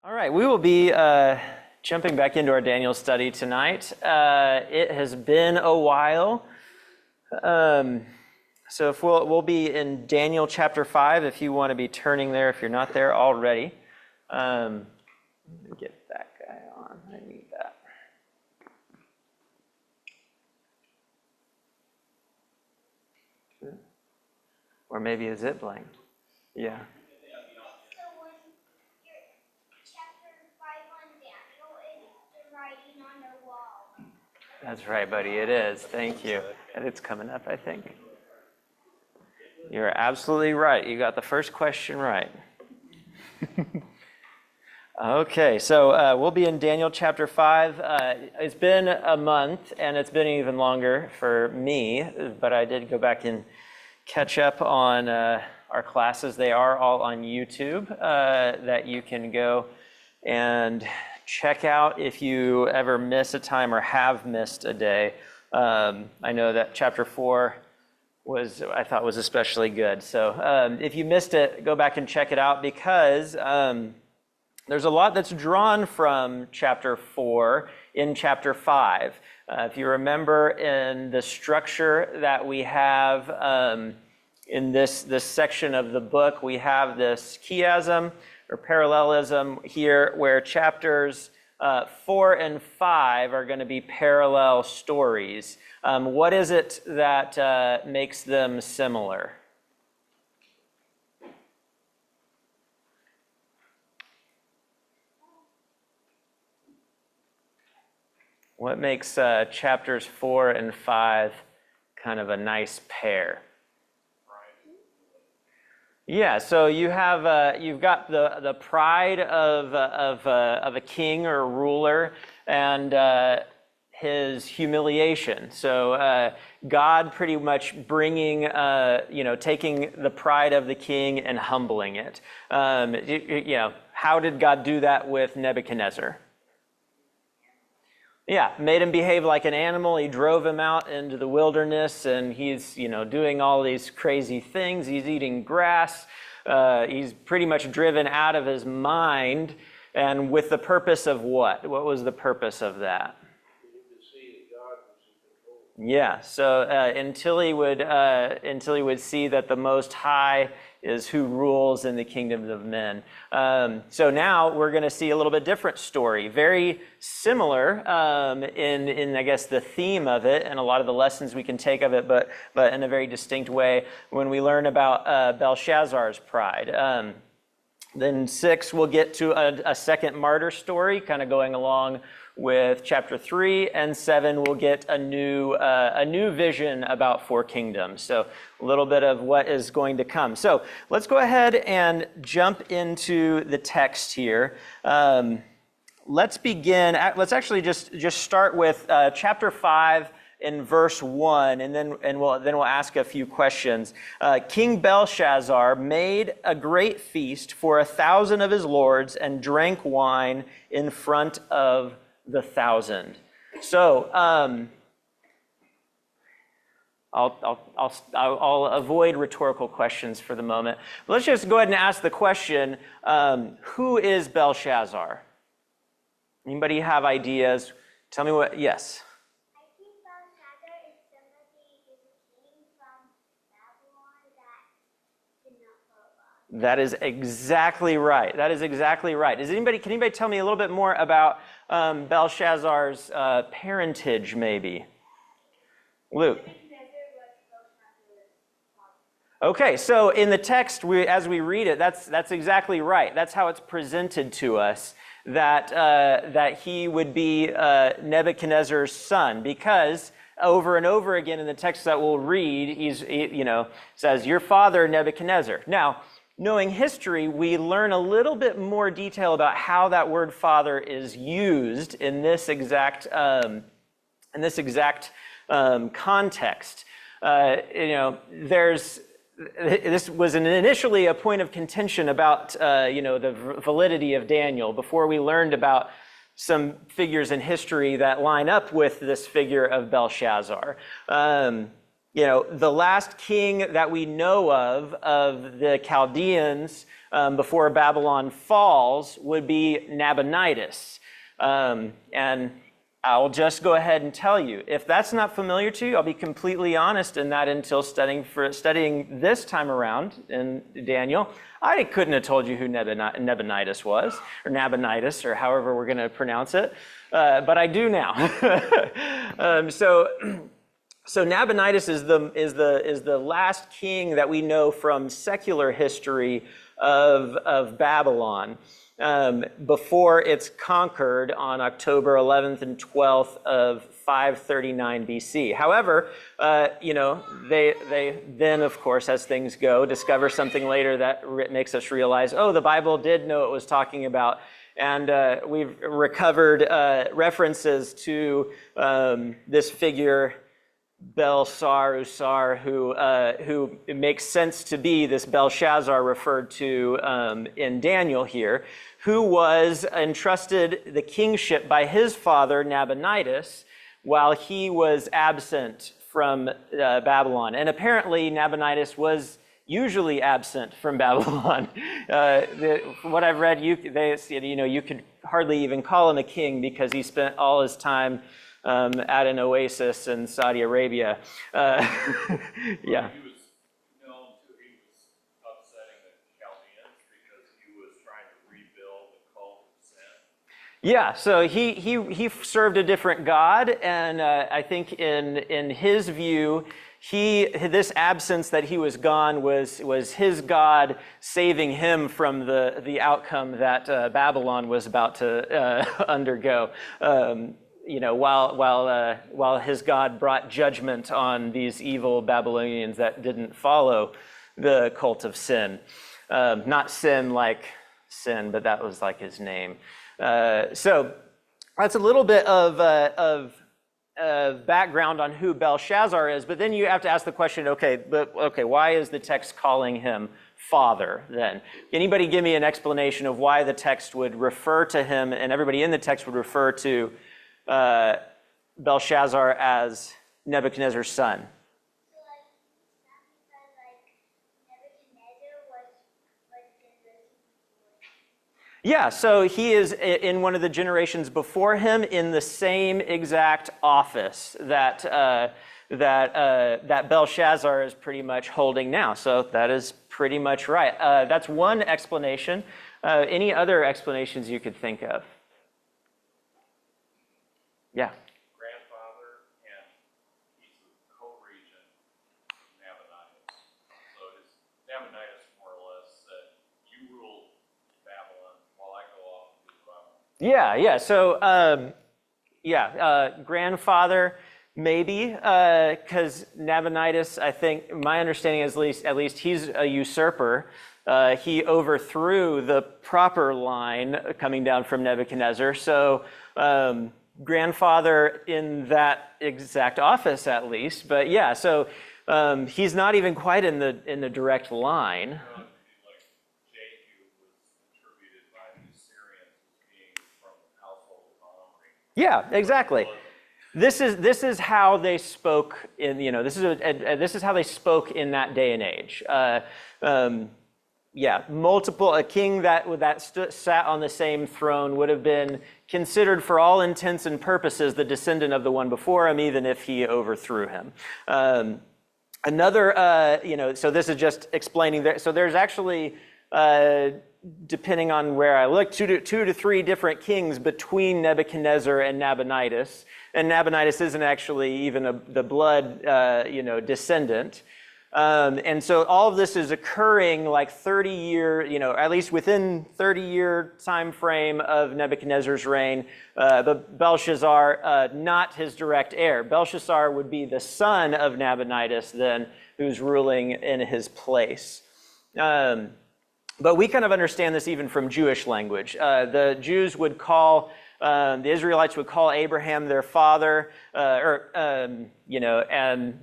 All right, we will be jumping back into our Daniel study tonight. It has been a while. So if we'll be in Daniel chapter 5, if you want to be turning there, if you're not there already. Let me get that guy on. I need that. Or maybe is it blank? Yeah. That's right, buddy. It is. Thank you. And it's coming up, I think. You're absolutely right. You got the first question right. Okay, so we'll be in Daniel chapter 5. It's been a month, and it's been even longer for me, but I did go back and catch up on our classes. They are all on YouTube that you can go and check out if you ever miss a time or have missed a day. I know that chapter 4 I thought was especially good. So if you missed it, go back and check it out because there's a lot that's drawn from chapter 4 in chapter 5. If you remember in the structure that we have in this section of the book, we have this chiasm or parallelism here where chapters 4 and 5 are going to be parallel stories. What is it that makes them similar? What makes chapters 4 and 5 kind of a nice pair? Yeah, so you've got the pride of a king or a ruler and his humiliation. So God pretty much bringing, taking the pride of the king and humbling it. How did God do that with Nebuchadnezzar? Yeah, made him behave like an animal. He drove him out into the wilderness, and he's, doing all these crazy things. He's eating grass. He's pretty much driven out of his mind, and with the purpose of what? What was the purpose of that? Yeah, so until he would see that the Most High is who rules in the kingdoms of men. So now we're going to see a little bit different story, very similar in I guess the theme of it and a lot of the lessons we can take of it, but in a very distinct way when we learn about Belshazzar's pride. Then 6 we'll get to a second martyr story, kind of going along with chapter 3, and 7 we'll get a new vision about 4 kingdoms. So a little bit of what is going to come. So let's go ahead and jump into the text here. Let's begin. Let's actually just start with chapter 5 in verse 1, and then we'll ask a few questions. King Belshazzar made a great feast for 1,000 of his lords and drank wine in front of the 1,000. So I'll avoid rhetorical questions for the moment. But let's just go ahead and ask the question: who is Belshazzar? Anybody have ideas? Tell me what. Yes. I think Belshazzar is somebody who's a king from Babylon that did not follow God. That is exactly right. That is exactly right. Can anybody tell me a little bit more about Belshazzar's parentage, maybe? Luke. Okay, so in the text, as we read it, that's exactly right. That's how it's presented to us, that he would be Nebuchadnezzar's son, because over and over again in the text that we'll read, he says, "Your father Nebuchadnezzar." Now, knowing history, we learn a little bit more detail about how that word "father" is used in this exact context. This was initially a point of contention about the validity of Daniel before we learned about some figures in history that line up with this figure of Belshazzar. the last king that we know of the Chaldeans before Babylon falls would be Nabonidus. And I'll just go ahead and tell you, if that's not familiar to you, I'll be completely honest in that until studying this time around in Daniel, I couldn't have told you who Nabonidus was, or Nabonidus, or however we're going to pronounce it, but I do now. So Nabonidus is the last king that we know from secular history of Babylon. Before it's conquered on October 11th and 12th of 539 BC. However, they then, of course, as things go, discover something later that makes us realize, oh, the Bible did know what it was talking about. And we've recovered references to this figure, Belshazzar, who it makes sense to be this Belshazzar referred to in Daniel here, who was entrusted the kingship by his father Nabonidus while he was absent from Babylon. And apparently Nabonidus was usually absent from Babylon. From what I've read, you could hardly even call him a king because he spent all his time at an oasis in Saudi Arabia. Yeah. He was known to, he was upsetting the Chaldeans because he was trying to rebuild the cult of sin. Yeah, so he served a different god, and I think in his view, this absence that he was gone was his God saving him from the outcome that Babylon was about to undergo. While his God brought judgment on these evil Babylonians that didn't follow the cult of sin. Not sin like sin, but that was like his name. So that's a little bit of background on who Belshazzar is, but then you have to ask the question, okay, why is the text calling him father then? Anybody give me an explanation of why the text would refer to him, and everybody in the text would refer to Belshazzar as Nebuchadnezzar's son? So, not because, Nebuchadnezzar was in the Yeah, so he is in one of the generations before him in the same exact office that Belshazzar is pretty much holding now. So that is pretty much right. That's one explanation. Any other explanations you could think of? Yeah. Grandfather, and he's a co-regent of Nabonidus. So Nabonidus more or less said, you rule Babylon while I go off and do what I want. Yeah. So, grandfather, maybe, because Nabonidus, I think, my understanding is at least he's a usurper. He overthrew the proper line coming down from Nebuchadnezzar. So, grandfather in that exact office, at least. But yeah, so he's not even quite in the direct line. Like Jehu was attributed by the Assyrians as being from the household of Omri. Yeah, exactly. This is how they spoke in this is how they spoke in that day and age. A king that sat on the same throne would have been considered for all intents and purposes the descendant of the one before him, even if he overthrew him. So this is just explaining that. So there's actually, depending on where I look, two to three different kings between Nebuchadnezzar and Nabonidus. And Nabonidus isn't actually even the blood, descendant. And so all of this is occurring like 30-year, at least within 30-year time frame of Nebuchadnezzar's reign. But Belshazzar, not his direct heir. Belshazzar would be the son of Nabonidus then, who's ruling in his place. But we kind of understand this even from Jewish language. The Jews would call, the Israelites would call Abraham their father, and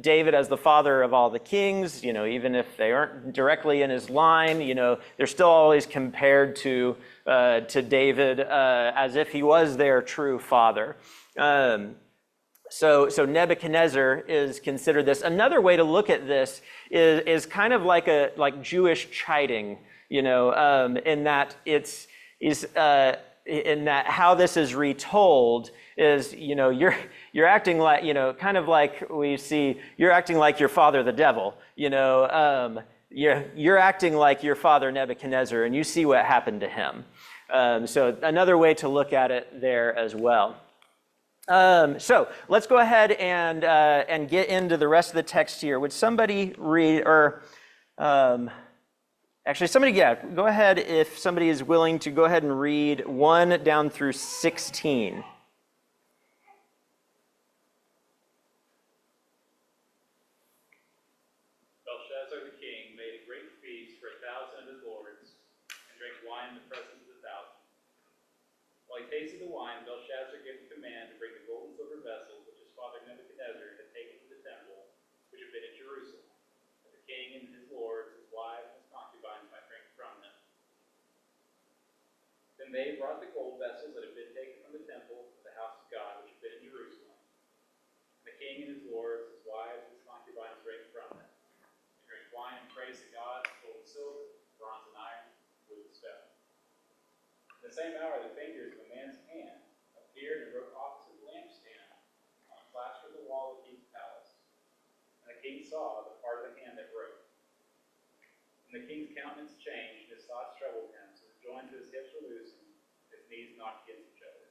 David as the father of all the kings, even if they aren't directly in his line, they're still always compared to David as if he was their true father. So Nebuchadnezzar is considered this. Another way to look at this is kind of like Jewish chiding, in that in that how this is retold is, you're acting like, kind of like we see, you're acting like your father the devil, you're acting like your father Nebuchadnezzar, and you see what happened to him. So another way to look at it there as well. So let's go ahead and get into the rest of the text here. Would somebody read, or actually somebody, go ahead if somebody is willing to go ahead and read 1 down through 16. Belshazzar the king made a great feast for 1,000 of his lords, and drank wine in the presence of the 1,000. While he tasted the wine, Belshazzar gave the command to bring the gold and silver vessels which his father Nebuchadnezzar had taken to the temple, which had been at Jerusalem, that the king and his lords, his wives, and his concubines might drink from them. Then they brought the gold vessels that had been taken from the temple to the house of God, which had been in Jerusalem. And the king and his lords, his wives, and his concubines drank from them. They drank wine and praised the gods, gold and silver, bronze and iron, wood and stone. In the same hour, the fingers of a man's hand appeared and wrote opposite the lampstand on a plaster of the wall of the king's palace. And the king saw the part of the hand that wrote. And the king's countenance changed, and his thoughts troubled him, so his joints of his hips were loosened, his knees knocked against each other.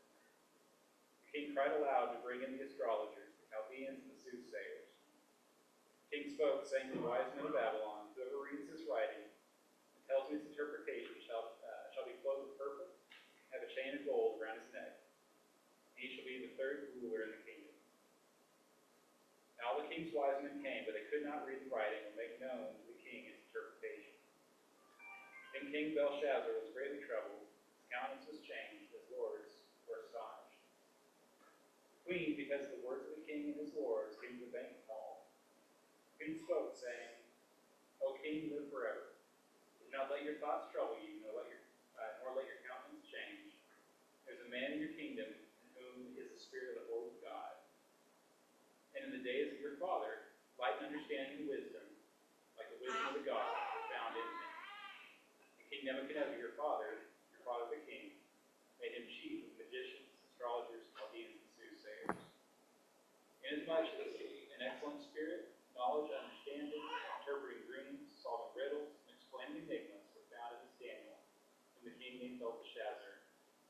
The king cried aloud to bring in the astrologers, the Chaldeans, and the soothsayers. The king spoke, saying to the wise men of Babylon, whoever reads this writing and tells me its interpretation shall be clothed with purple, have a chain of gold around his neck. He shall be the third ruler in the kingdom. Now all the king's wise men came, but they could not read the writing or make known to the king its interpretation. Then King Belshazzar was greatly troubled, his countenance was changed, his lords were astonished. The queen, because of the words of the king and his lords, came to the banquet hall. The queen spoke, saying, O king, live forever. Do not let your thoughts trouble you, nor let your countenance change. There's a man in your kingdom in whom is the spirit of the Lord God. And in the days of your father, light and understanding and wisdom, like the wisdom of the gods, were found in him. And King Nebuchadnezzar, your father the king, made him chief of magicians, astrologers, Chaldeans, and soothsayers. Inasmuch as an excellent spirit, knowledge, understanding, interpreting dreams, solving riddles, and explaining enigmas were found in this Daniel, whom the king named Belteshazzar.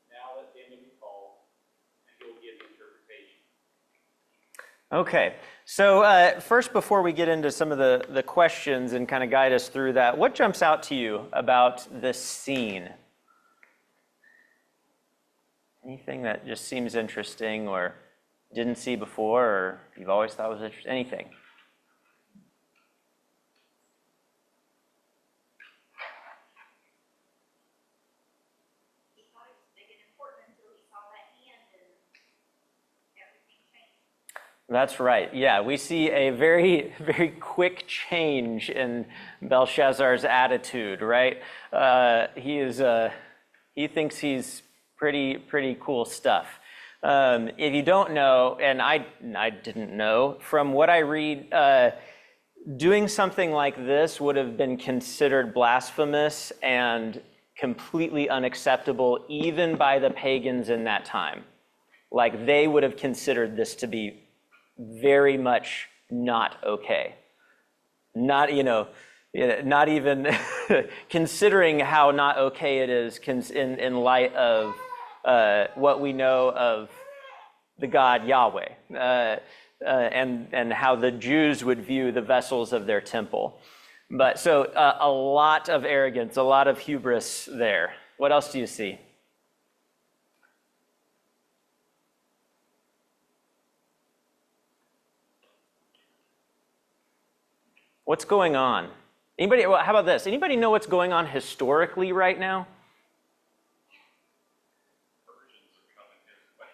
Now let Daniel be called, and he will give the interpretation. Okay, so first, before we get into some of the questions and kind of guide us through that, what jumps out to you about this scene? Anything that just seems interesting or didn't see before, or you've always thought was interesting? Anything? He thought it was big and important until he saw that hand and everything changed. That's right. Yeah, we see a very, very quick change in Belshazzar's attitude, right? He thinks he's pretty cool stuff. If you don't know, and I didn't know, from what I read, doing something like this would have been considered blasphemous and completely unacceptable even by the pagans in that time. Like, they would have considered this to be very much not okay. Not even considering how not okay it is in light of what we know of the God Yahweh, and how the Jews would view the vessels of their temple. But so a lot of arrogance, a lot of hubris there. What else do you see? What's going on? Anybody? Well, how about this? Anybody know what's going on historically right now? Persians are coming his way.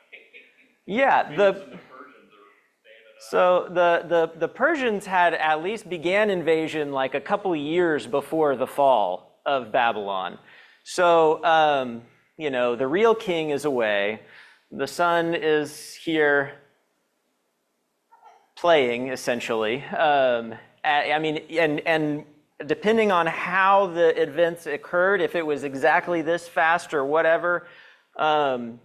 Yeah, The Persians are standing up. so the Persians had at least began invasion like a couple of years before the fall of Babylon. So the real king is away. The son is here playing, essentially. I mean, and depending on how the events occurred, if it was exactly this fast or whatever,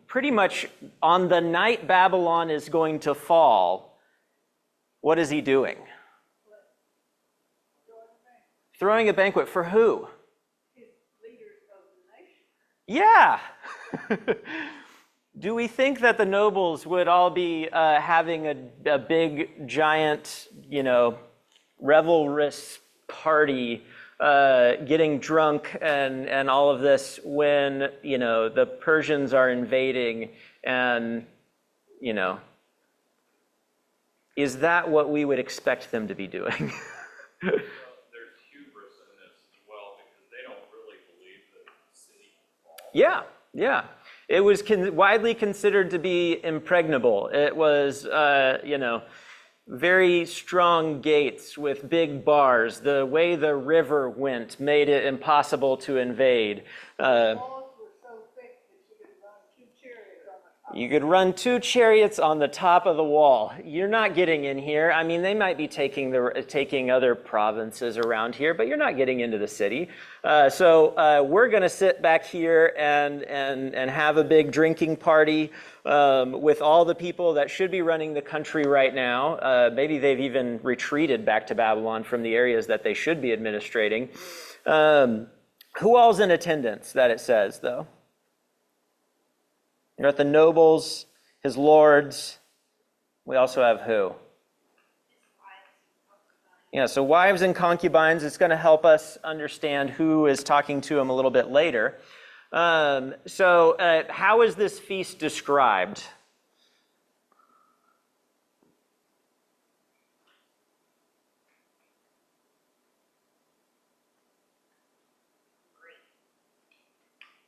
pretty much on the night Babylon is going to fall, what is he doing? Throwing a banquet for who? His leaders of the nation. Yeah. Do we think that the nobles would all be having a big, giant, revelrous party, getting drunk and all of this when, the Persians are invading and, is that what we would expect them to be doing? Well, there's hubris in this as well because they don't really believe that the city can fall. Yeah. It was widely considered to be impregnable. It was, very strong gates with big bars. The way the river went made it impossible to invade. The walls were so thick that you could run 2 chariots on the top. You could run 2 chariots on the top of the wall. You're not getting in here. I mean, they might be taking other provinces around here, but you're not getting into the city. So we're going to sit back here and have a big drinking party with all the people that should be running the country right now. Maybe they've even retreated back to Babylon from the areas that they should be administrating. Who all's in attendance, that it says, though? You're at the nobles, his lords. We also have who? Yeah, so wives and concubines. It's going to help us understand who is talking to him a little bit later. So how is this feast described?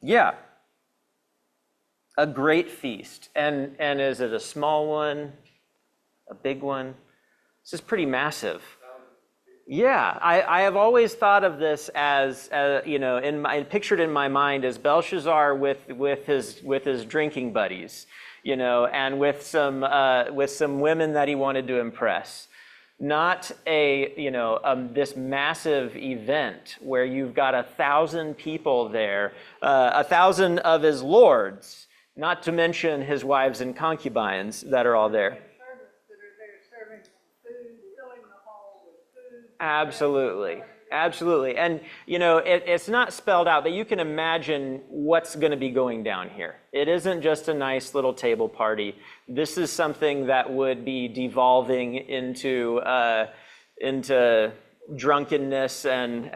Yeah. A great feast. And is it a small one? A big one? This is pretty massive. Yeah, I have always thought of this as, pictured in my mind as Belshazzar with his drinking buddies, and with some women that he wanted to impress. Not this massive event where you've got 1,000 people there, 1,000 of his lords, not to mention his wives and concubines that are all there. Servants that are there serving them food, filling the hall with food. Absolutely. And, it's not spelled out, but you can imagine what's going to be going down here. It isn't just a nice little table party. This is something that would be devolving into drunkenness and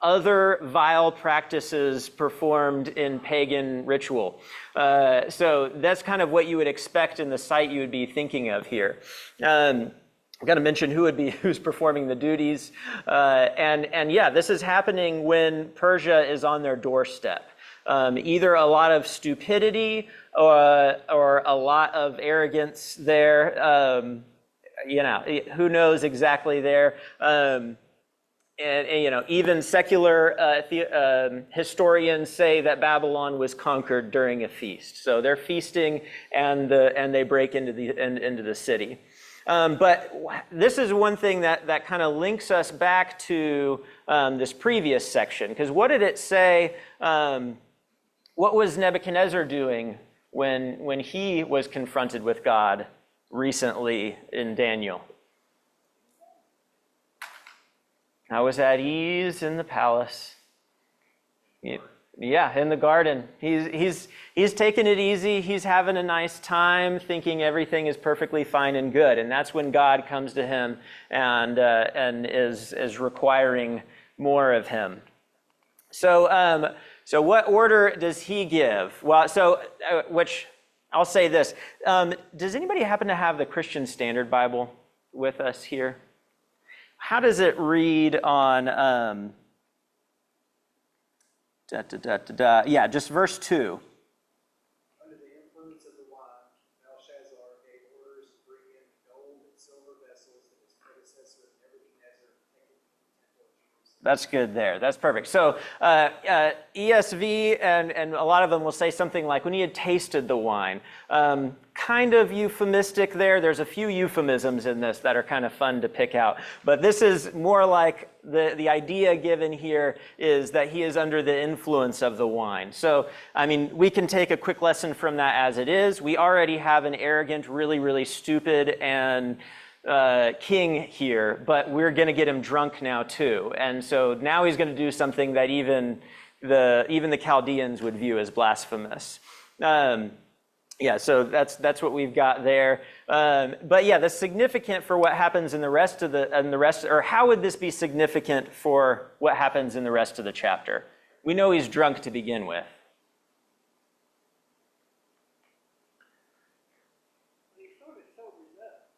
other vile practices performed in pagan ritual. So that's kind of what you would expect in the site you would be thinking of here. I've got to mention who's performing the duties. This is happening when Persia is on their doorstep. Either a lot of stupidity or a lot of arrogance there. Who knows exactly there. Even secular historians say that Babylon was conquered during a feast. So they're feasting and they break into the city. But this is one thing that kind of links us back to this previous section. Because what did it say? What was Nebuchadnezzar doing when he was confronted with God recently in Daniel? I was at ease in the palace. Yeah, in the garden. He's taking it easy. He's having a nice time, thinking everything is perfectly fine and good. And that's when God comes to him and is requiring more of him. So what order does he give? Well, which I'll say this. Does anybody happen to have the Christian Standard Bible with us here? How does it read on, yeah, just verse 2. Under the influence of the wine, Belshazzar gave orders to bring in the gold and silver vessels that his predecessor Nebuchadnezzar had taken from the temple of That's good there. That's perfect. So ESV and a lot of them will say something like, when he had tasted the wine. Kind of euphemistic there. There's a few euphemisms in this that are kind of fun to pick out. But this is more like the idea given here is that he is under the influence of the wine. So, I mean, we can take a quick lesson from that as it is. We already have an arrogant, really, really stupid and king here, but we're going to get him drunk now too. And so now he's going to do something that even the Chaldeans would view as blasphemous. Yeah, so that's what we've got there. But yeah, that's significant for what happens in the rest of or how would this be significant for what happens in the rest of the chapter? We know he's drunk to begin with. He sort of sobers up.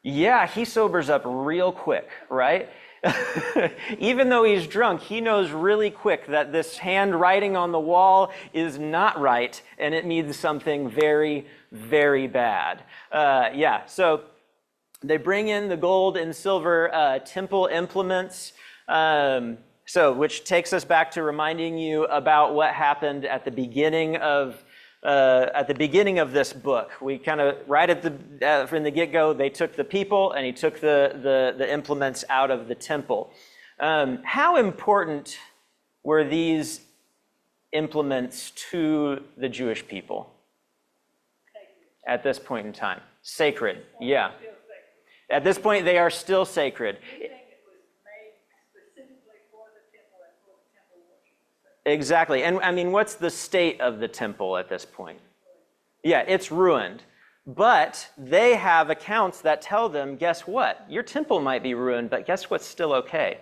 Yeah, he sobers up real quick, right? Even though he's drunk, he knows really quick that this handwriting on the wall is not right, and it means something very, very bad. Yeah, so they bring in the gold and silver temple implements, which takes us back to reminding you about what happened at the beginning of this book. We kind of, right from the get-go, they took the people and he took the implements out of the temple. How important were these implements to the Jewish people at this point in time? Sacred, yeah. Still sacred. At this point, they are still sacred. Anything that was made specifically for the temple and for the temple worship was sacred. Exactly. And I mean, what's the state of the temple at this point? Yeah, it's ruined. But they have accounts that tell them, guess what? Your temple might be ruined, but guess what's still okay?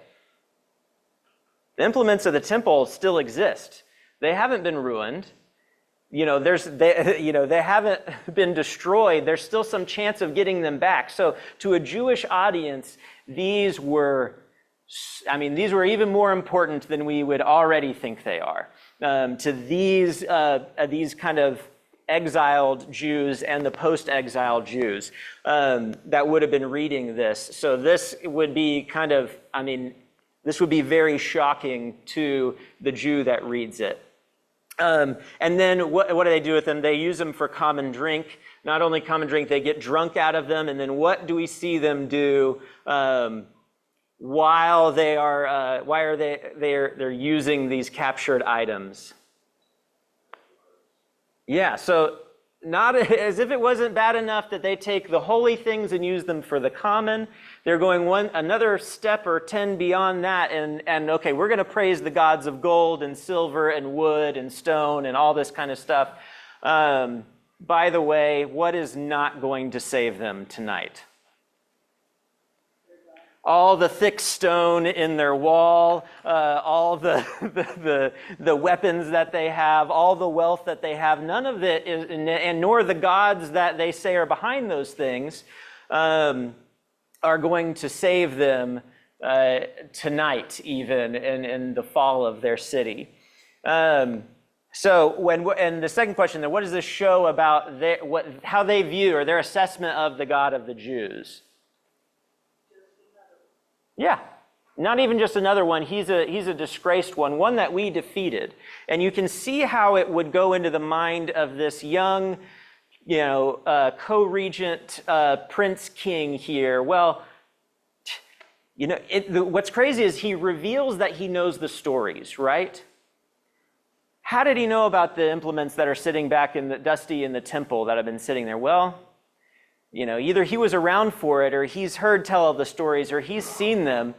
The implements of the temple still exist. They haven't been ruined. They haven't been destroyed. There's still some chance of getting them back. So to a Jewish audience, these were even more important than we would already think they are. To these kind of exiled Jews and the post-exile Jews that would have been reading this. So this would be this would be very shocking to the Jew that reads it. And then what do they do with them? They use them for common drink. Not only common drink, they get drunk out of them. And then what do we see them do while they're using these captured items? Yeah, so not as if it wasn't bad enough that they take the holy things and use them for the common. They're going another step or 10 beyond that, and okay, we're going to praise the gods of gold and silver and wood and stone and all this kind of stuff. By the way, what is not going to save them tonight? All the thick stone in their wall, all the weapons that they have, all the wealth that they have, none of it is, and nor the gods that they say are behind those things, are going to save them tonight, even in the fall of their city. And the second question, then, what does this show about how they view or their assessment of the God of the Jews? Yeah, not even just another one. He's a disgraced one that we defeated. And you can see how it would go into the mind of this young, co-regent prince king here. Well, what's crazy is he reveals that he knows the stories, right? How did he know about the implements that are sitting back dusty in the temple that have been sitting there? Well, either he was around for it, or he's heard tell of the stories, or he's seen them.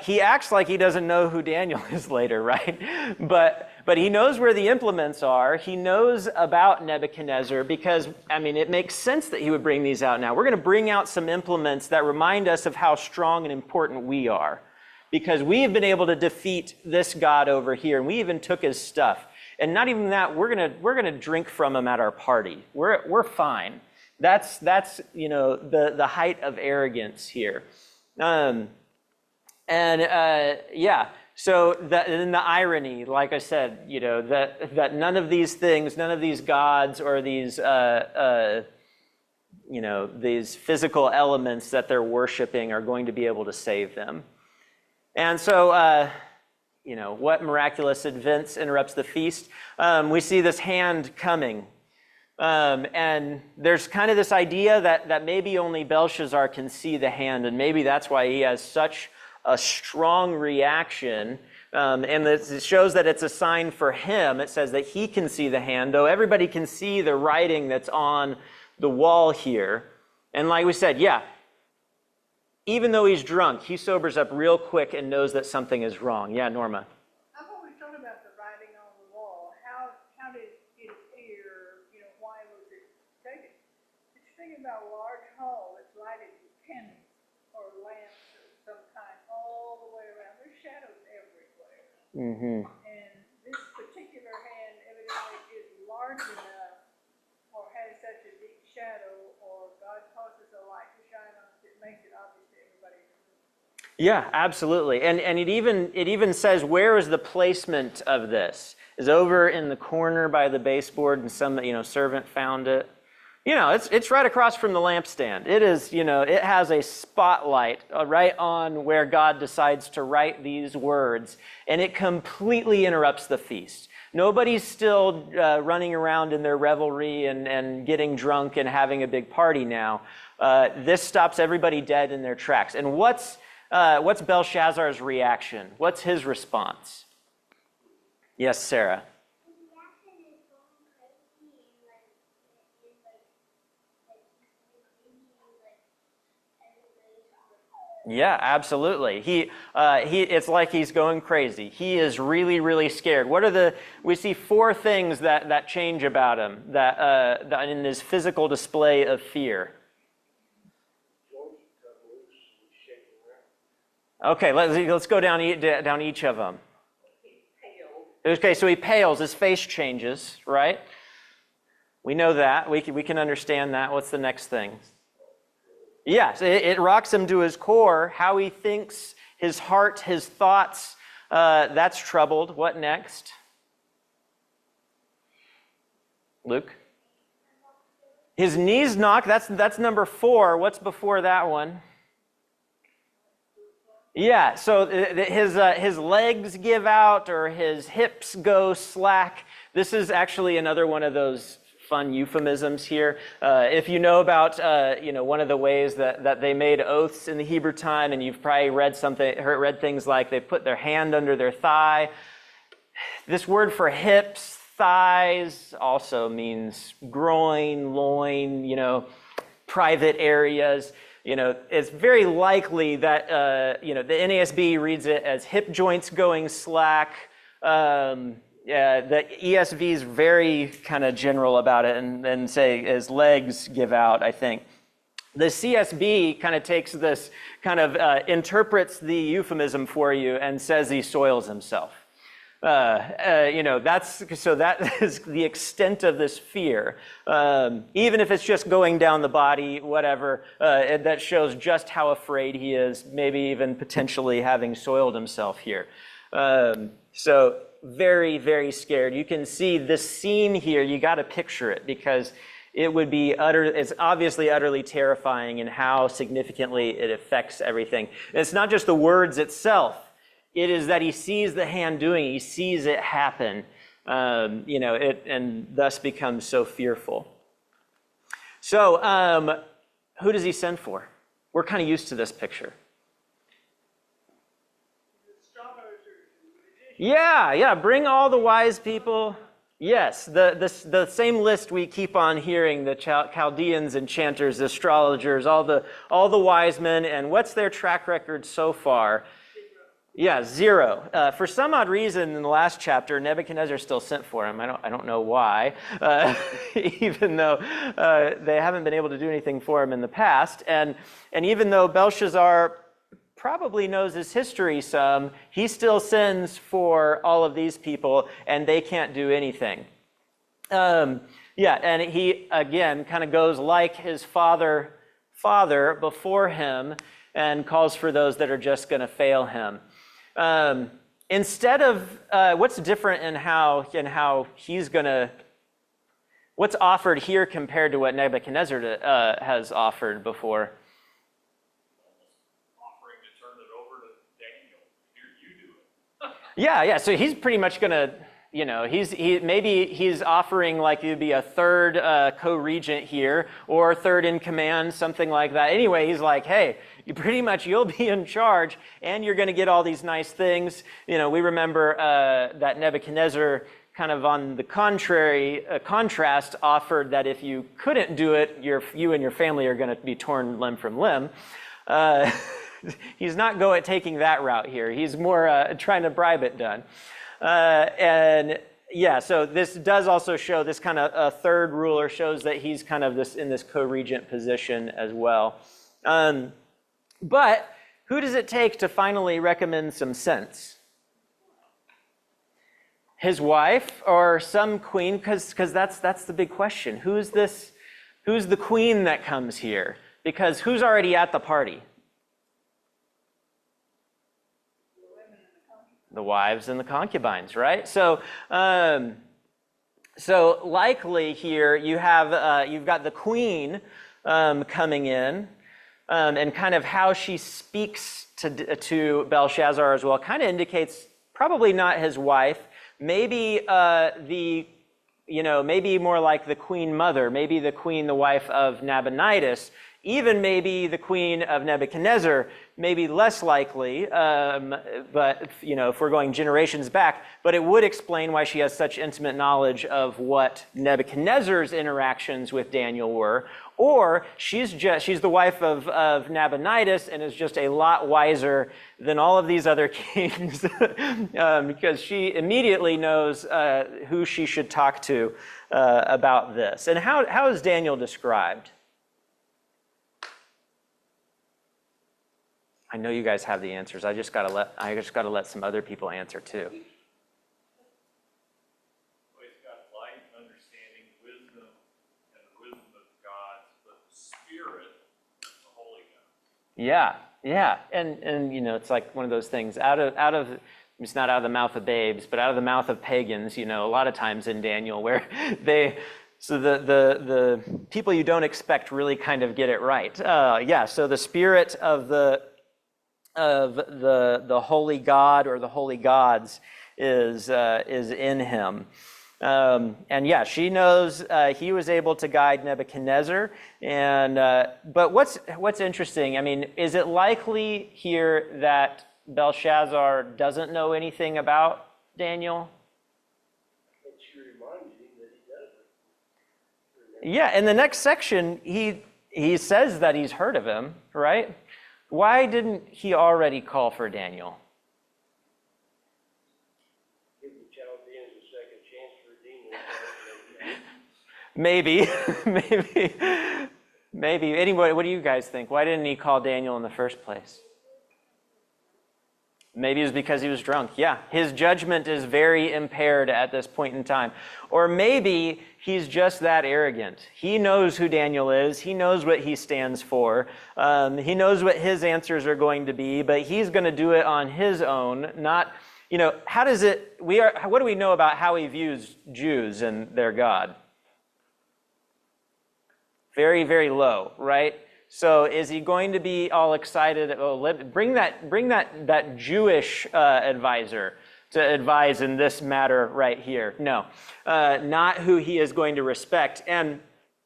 He acts like he doesn't know who Daniel is later, right? But he knows where the implements are. He knows about Nebuchadnezzar because, it makes sense that he would bring these out now. We're going to bring out some implements that remind us of how strong and important we are, because we have been able to defeat this god over here, and we even took his stuff. And not even that, we're gonna drink from him at our party. We're fine. That's the height of arrogance here. So then the irony, like I said, that none of these things, none of these gods or these these physical elements that they're worshiping are going to be able to save them. And so, what miraculous events interrupts the feast? We see this hand coming. And there's kind of this idea that maybe only Belshazzar can see the hand, and maybe that's why he has such a strong reaction. And it shows that it's a sign for him. It says that he can see the hand, though everybody can see the writing that's on the wall here. And like we said, yeah, even though he's drunk, he sobers up real quick and knows that something is wrong. Yeah, Norma. I've always thought about the writing on the wall. How did it appear, why was it taken? If you think about a large hall that's lighted with candles or lamps of some kind all the way around, there's shadows everywhere. Mm-hmm. And this particular hand evidently is large enough or has such a deep shadow, or God causes a light to shine on it that makes it obvious to everybody in the room. Yeah, absolutely. And it even says, where is the placement of this? Is over in the corner by the baseboard, and some servant found it. It's right across from the lampstand. It is, it has a spotlight right on where God decides to write these words, and it completely interrupts the feast. Nobody's still running around in their revelry and getting drunk and having a big party now. This stops everybody dead in their tracks. And what's Belshazzar's reaction? What's his response? Yes, Sarah. His reaction is going crazy and everybody's. Yeah, absolutely. It's like he's going crazy. He is really, really scared. We see 4 things that change about him that in his physical display of fear. Okay, let's go down each of them. Okay, so he pales. His face changes, right? We know that. We can understand that. What's the next thing? Yes, it rocks him to his core. How he thinks, his heart, his thoughts, that's troubled. What next? Luke? His knees knock. That's number 4. What's before that one? Yeah, so his legs give out, or his hips go slack. This is actually another one of those fun euphemisms here. If you know about one of the ways that they made oaths in the Hebrew time, and you've probably read things like they put their hand under their thigh. This word for hips, thighs, also means groin, loin, private areas. It's very likely that the NASB reads it as hip joints going slack. The ESV is very kind of general about it and say his legs give out, I think. The CSB kind of takes this, interprets the euphemism for you and says he soils himself. That is the extent of this fear. Even if it's just going down the body, whatever, that shows just how afraid he is, maybe even potentially having soiled himself here. So very, very scared. You can see this scene here, you got to picture it, because it's obviously utterly terrifying in how significantly it affects everything. And it's not just the words itself. It is that he sees the hand doing it. He sees it happen, and thus becomes so fearful. So who does he send for? We're kind of used to this picture. Yeah, bring all the wise people. Yes, the same list we keep on hearing, the Chaldeans, enchanters, astrologers, all the wise men, and what's their track record so far? Yeah, 0. For some odd reason, in the last chapter, Nebuchadnezzar still sent for him. I don't know why, even though they haven't been able to do anything for him in the past. And even though Belshazzar probably knows his history some, he still sends for all of these people, and they can't do anything. And he, again, kind of goes like his father before him and calls for those that are just going to fail him. Instead of what's different in how he's what's offered here compared to what Nebuchadnezzar has offered before? Offering to turn it over to Daniel. Yeah. So he's pretty much gonna, maybe he's offering like you'd be a third co-regent here or third in command, something like that. Anyway, he's like, hey, you'll be in charge, and you're going to get all these nice things. We remember that Nebuchadnezzar, kind of on the contrary, contrast, offered that if you couldn't do it, you and your family are going to be torn limb from limb. He's not taking that route here. He's more trying to bribe it done. So this does also show this kind of a third ruler shows that he's kind of in this co-regent position as well. But who does it take to finally recommend some sense? His wife or some queen? Because that's the big question. Who's the queen that comes here? Because who's already at the party? The wives and the concubines, right? So likely here you've got the queen coming in, and kind of how she speaks to Belshazzar as well kind of indicates probably not his wife. Maybe maybe more like the queen mother, maybe the wife of Nabonidus. Even maybe the queen of Nebuchadnezzar, maybe less likely, but if we're going generations back, but it would explain why she has such intimate knowledge of what Nebuchadnezzar's interactions with Daniel were. Or she's the wife of Nabonidus and is just a lot wiser than all of these other kings because she immediately knows who she should talk to about this. And how is Daniel described? I know you guys have the answers. I just gotta let some other people answer too. Well, he's got light, understanding, wisdom, and the wisdom of God, but the Spirit of the Holy God. Yeah. And it's like one of those things it's not out of the mouth of babes, but out of the mouth of pagans, a lot of times in Daniel where the people you don't expect really kind of get it right. So the spirit of the holy God or the holy gods is in him. She knows he was able to guide Nebuchadnezzar. But what's interesting, is it likely here that Belshazzar doesn't know anything about Daniel? She reminds him that he doesn't. Yeah, in the next section, he says that he's heard of him, right? Why didn't he already call for Daniel? Give the Chaldeans a second chance to redeem themselves. Maybe. Anybody, what do you guys think? Why didn't he call Daniel in the first place? Maybe it was because he was drunk. Yeah, his judgment is very impaired at this point in time. Or maybe he's just that arrogant. He knows who Daniel is. He knows what he stands for. He knows what his answers are going to be, but he's going to do it on his own. Not, what do we know about how he views Jews and their God? Very, very low, right? So is he going to be all excited? Bring that Jewish advisor to advise in this matter right here. No, not who he is going to respect. And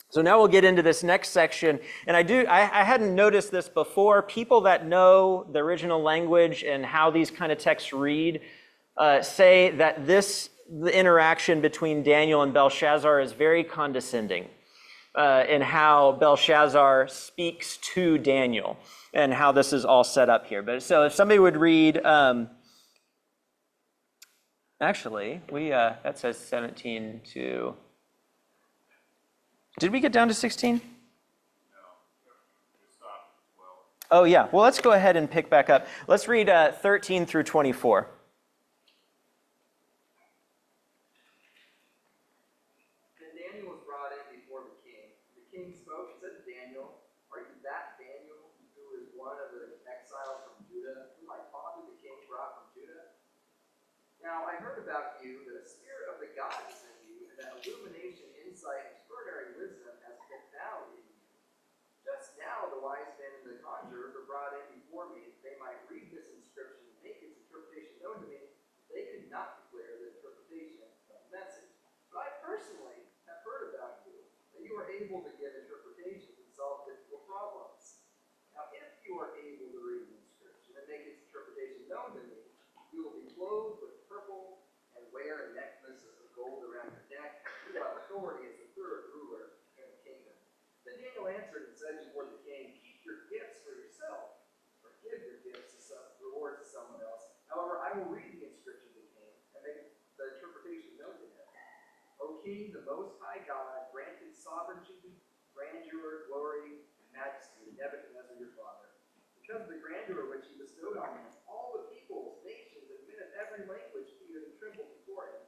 so now we'll get into this next section. And I hadn't noticed this before. People that know the original language and how these kind of texts read say that the interaction between Daniel and Belshazzar is very condescending. In how Belshazzar speaks to Daniel and how this is all set up here. But so if somebody would read, that says 17 to, did we get down to 16? No, we stopped at 12. Oh yeah, well let's go ahead and pick back up. Let's read 13 through 24. Now I heard about you that a spirit of the gods is in you, and that illumination, insight, and extraordinary wisdom has been found in you. Just now the wise men and the conjurers were brought in before me, that they might read this inscription and make its interpretation known to me. They able to give interpretations and solve difficult problems. Now, if you are able to read the inscription and make its interpretation known to me, you will be clothed with purple and wear a necklace of gold around your neck. You will have authority as the third ruler in the kingdom. Then Daniel answered and said before the king, keep your gifts for yourself, or give your gifts to rewards to someone else. However, I will read the inscription to the king and make the interpretation known to him. O king, the most high God granted sovereignty, grandeur, glory, and majesty to Nebuchadnezzar your father. Because of the grandeur which he bestowed on him, all the peoples, nations, and men of every language feared and trembled before him.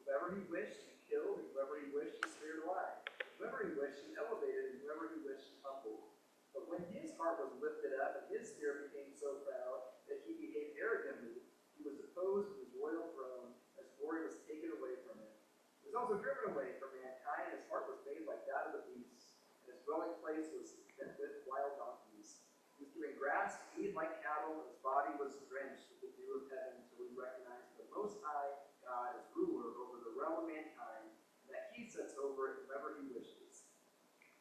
Whoever he wished he killed, and whoever he wished he spared alive. Whoever he wished he elevated, and whoever he wished he humbled. But when his heart was lifted up, and his spirit became so proud that he behaved arrogantly, he was deposed from his royal throne, as glory was taken away from him. He was also driven away from mankind, and his heart was made like that of the beasts, and his dwelling place was with wild donkeys. He was given grass to eat like cattle, and his body was drenched with the dew of heaven, until he recognized the Most High God as ruler over the realm of mankind, and that he sets over it whomever he wishes.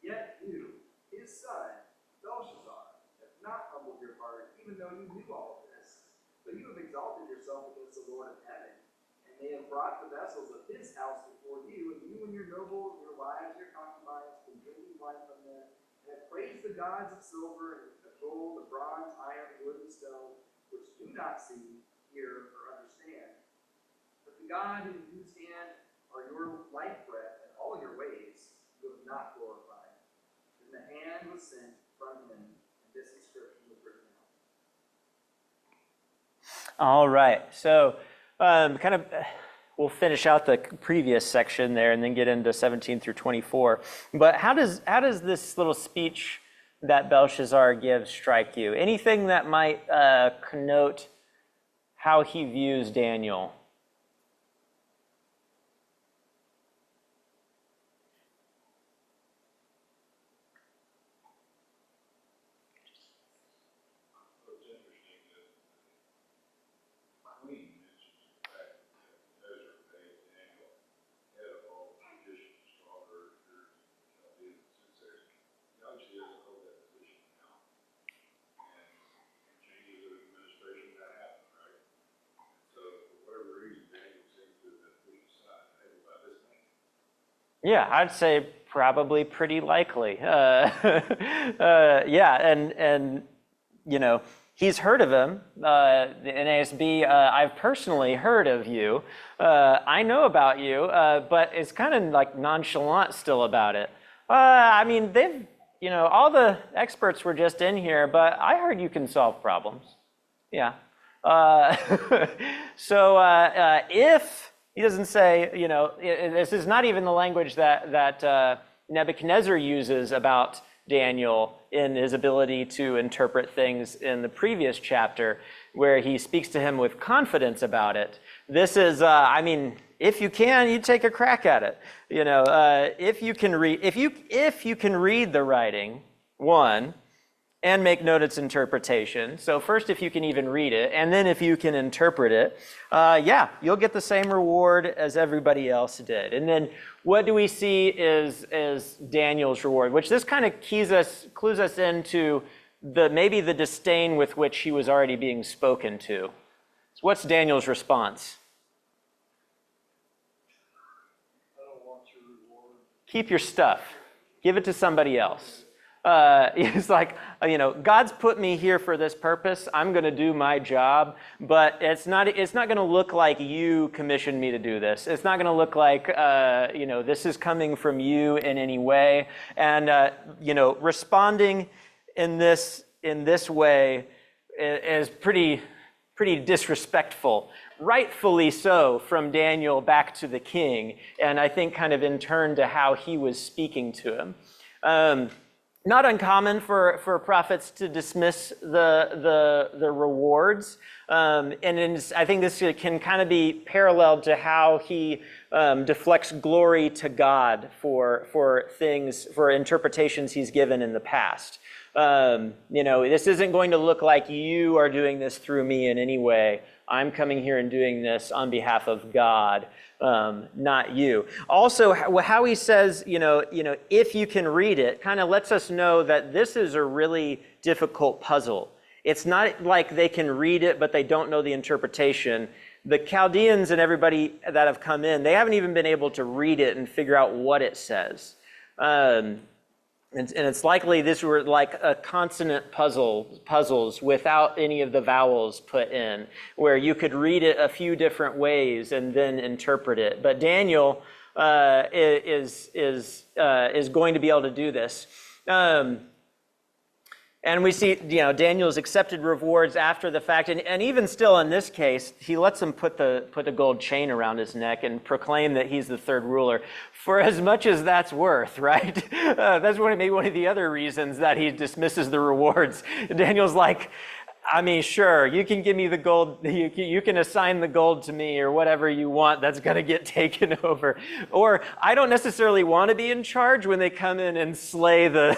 Yet you, his son, Belshazzar, have not humbled your heart, even though you knew all of this. But you have exalted yourself against the Lord of heaven, and they have brought the vessels of his house before you, and you and your nobles, your wives, your concubines, have been drinking wine from them, and have praised the gods of silver, and of gold, of bronze, iron, wood, and stone, which do not see, hear, or understand. But the God in whose hand are your life breath and all your ways, you have not glorified. Then the hand was sent from him, and this inscription was written out. All right. So we'll finish out the previous section there and then get into 17 through 24. But how does this little speech that Belshazzar gives strike you? Anything that might connote how he views Daniel? Yeah, I'd say probably pretty likely. Yeah, and you know, he's heard of him. The NASB, I've personally heard of you. I know about you, but it's kind of like nonchalant still about it. I mean, all the experts were just in here, but I heard you can solve problems. Yeah. So if he doesn't say, this is not even the language that Nebuchadnezzar uses about Daniel in his ability to interpret things in the previous chapter, where he speaks to him with confidence about it. This is, if you can, you take a crack at it. If you can read the writing, one, and make note its interpretation. So first, if you can even read it, and then if you can interpret it, you'll get the same reward as everybody else did. And then what do we see is Daniel's reward, which this kind of clues us into maybe the disdain with which he was already being spoken to. So what's Daniel's response? I don't want your reward. Keep your stuff. Give it to somebody else. He's like, God's put me here for this purpose. I'm going to do my job, but it's not going to look like you commissioned me to do this. It's not going to look like, this is coming from you in any way. And, responding in this way is pretty disrespectful. Rightfully so, from Daniel back to the king, and I think kind of in turn to how he was speaking to him. Not uncommon for prophets to dismiss the rewards, I think this can kind of be paralleled to how he deflects glory to God for interpretations he's given in the past. This isn't going to look like you are doing this through me in any way. I'm coming here and doing this on behalf of God, not you. Also, how he says, if you can read it, kind of lets us know that this is a really difficult puzzle. It's not like they can read it, but they don't know the interpretation. The Chaldeans and everybody that have come in, they haven't even been able to read it and figure out what it says. And it's likely these were like a consonant puzzles without any of the vowels put in, where you could read it a few different ways and then interpret it. But Daniel is going to be able to do this. And we see, Daniel's accepted rewards after the fact, and even still in this case, he lets him put the gold chain around his neck and proclaim that he's the third ruler, for as much as that's worth, right? That's maybe one of the other reasons that he dismisses the rewards. Daniel's like, I mean, sure, you can give me the gold, you can assign the gold to me or whatever you want, that's going to get taken over. Or I don't necessarily want to be in charge when they come in and slay the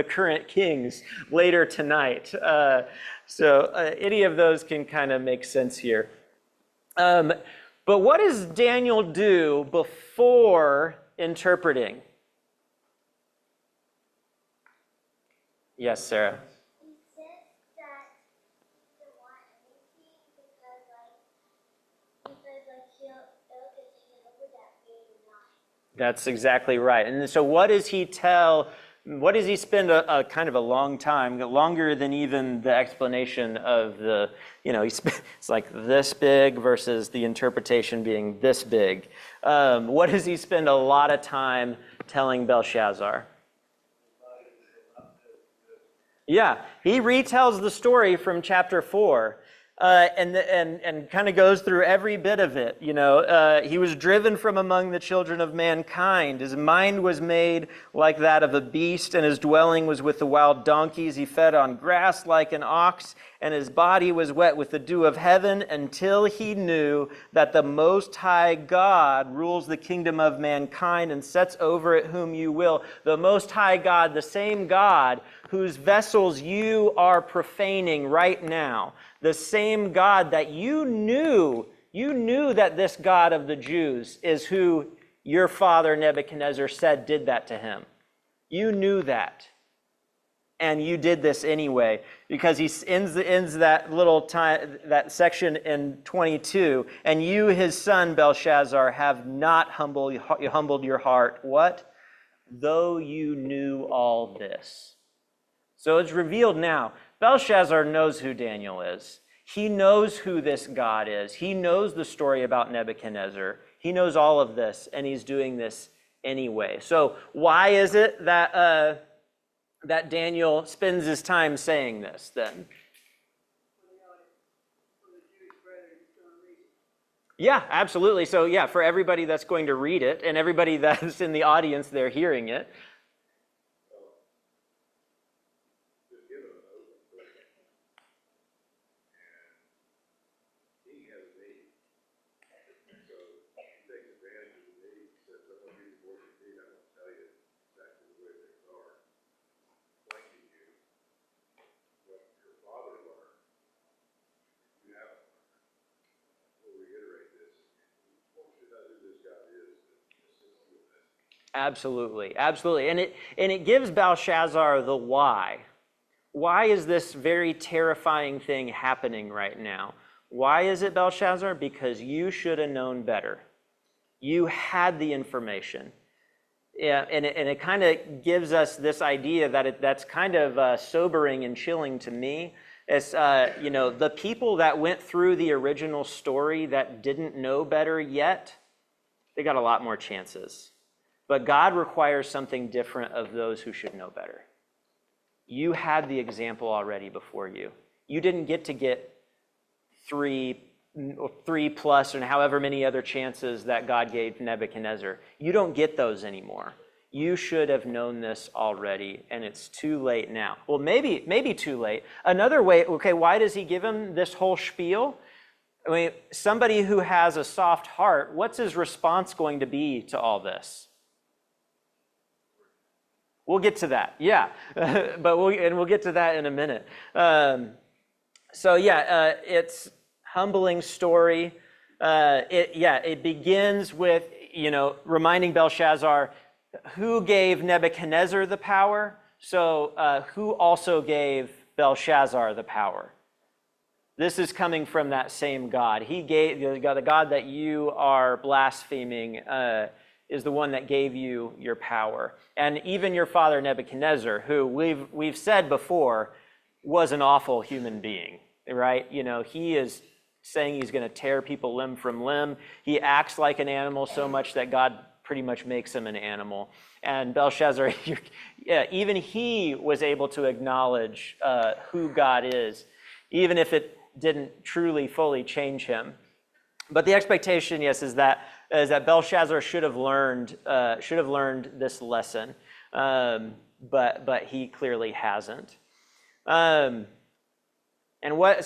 current kings later tonight. So any of those can kind of make sense here. But what does Daniel do before interpreting? Yes, Sarah. That's exactly right. And so what does he spend a kind of a long time, longer than even the explanation of the, it's like this big versus the interpretation being this big. What does he spend a lot of time telling Belshazzar? Yeah, he retells the story from chapter 4. And kind of goes through every bit of it. He was driven from among the children of mankind. His mind was made like that of a beast, and his dwelling was with the wild donkeys. He fed on grass like an ox, and his body was wet with the dew of heaven, until he knew that the Most High God rules the kingdom of mankind and sets over it whom you will. The Most High God, the same God whose vessels you are profaning right now, the same God that you knew that this God of the Jews is who your father Nebuchadnezzar said did that to him. You knew that. And you did this anyway, because he ends that little time, that section in 22, and you, his son Belshazzar, have not humbled your heart. What? Though you knew all this. So it's revealed now. Belshazzar knows who Daniel is. He knows who this God is. He knows the story about Nebuchadnezzar. He knows all of this, and he's doing this anyway. So why is it that Daniel spends his time saying this then? Yeah, absolutely. So yeah, for everybody that's going to read it and everybody that's in the audience, they're hearing it. Absolutely, absolutely. And it gives Belshazzar the why. Why is this very terrifying thing happening right now? Why is it, Belshazzar? Because you should have known better. You had the information. Yeah, and it kind of gives us this idea that that's kind of sobering and chilling to me. It's, the people that went through the original story that didn't know better yet, they got a lot more chances. But God requires something different of those who should know better. You had the example already before you. You didn't get 3 plus and however many other chances that God gave Nebuchadnezzar. You don't get those anymore. You should have known this already, and it's too late now. Well, maybe too late. Another way, okay, why does he give him this whole spiel? I mean, somebody who has a soft heart, what's his response going to be to all this? We'll get to that, yeah. But we'll get to that in a minute. So yeah, it's humbling story. It begins with, reminding Belshazzar who gave Nebuchadnezzar the power. So who also gave Belshazzar the power? This is coming from that same God. He gave the God that you are blaspheming is the one that gave you your power. And even your father Nebuchadnezzar, who we've said before, was an awful human being, right? He is saying he's going to tear people limb from limb. He acts like an animal so much that God pretty much makes him an animal. And Belshazzar, even he was able to acknowledge who God is, even if it didn't truly fully change him. But the expectation, yes, is that Belshazzar should have learned this lesson, but he clearly hasn't. And what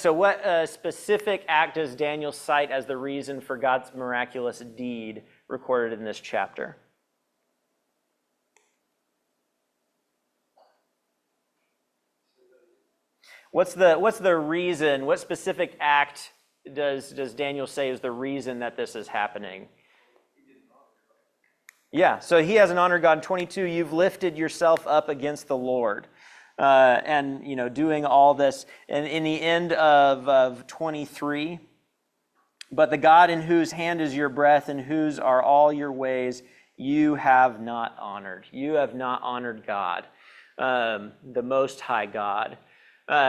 specific act does Daniel cite as the reason for God's miraculous deed recorded in this chapter? What's the reason? What specific act does Daniel say is the reason that this is happening? Yeah, so he has an honor God. 22, you've lifted yourself up against the Lord. And doing all this. And in the end of 23, but the God in whose hand is your breath and whose are all your ways, you have not honored. You have not honored God, the Most High God.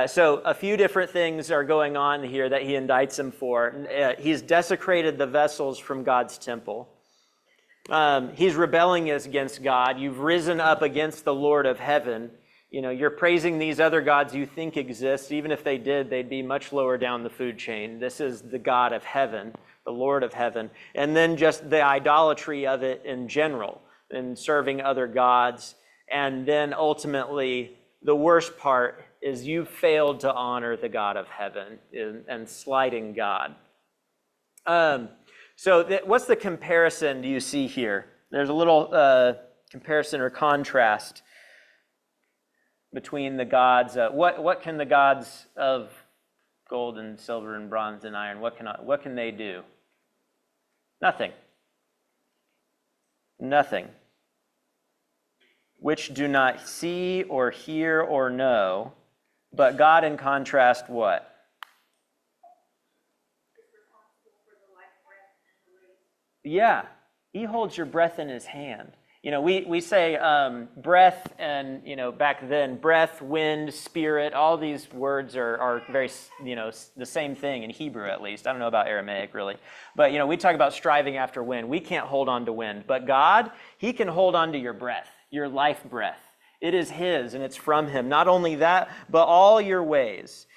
So a few different things are going on here that he indicts him for. He's desecrated the vessels from God's temple. He's rebelling against God. You've risen up against the Lord of heaven. You're praising these other gods you think exist. Even if they did, they'd be much lower down the food chain. This is the God of heaven, the Lord of heaven. And then just the idolatry of it in general, and serving other gods. And then ultimately, the worst part is you failed to honor the God of heaven and slighting God. What's the comparison do you see here? There's a little comparison or contrast between the gods. What can the gods of gold and silver and bronze and iron, what can they do? Nothing. Nothing. Which do not see or hear or know, but God in contrast what? Yeah, he holds your breath in his hand. We say breath, and back then, breath, wind, spirit, all these words are very, the same thing in Hebrew at least. I don't know about Aramaic really. But, we talk about striving after wind. We can't hold on to wind. But God, he can hold on to your breath, your life breath. It is his and it's from him. Not only that, but all your ways.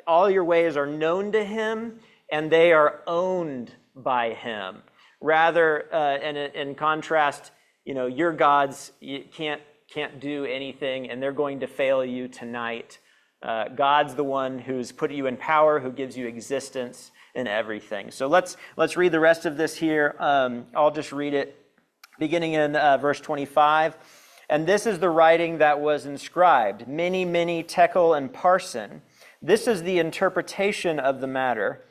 All your ways are known to him and they are owned by him. Rather, in contrast, your gods can't do anything, and they're going to fail you tonight. God's the one who's put you in power, who gives you existence and everything. So let's read the rest of this here. I'll just read it, beginning in verse 25. And this is the writing that was inscribed: Mene, mene, tekel, and parsin. This is the interpretation of the matter.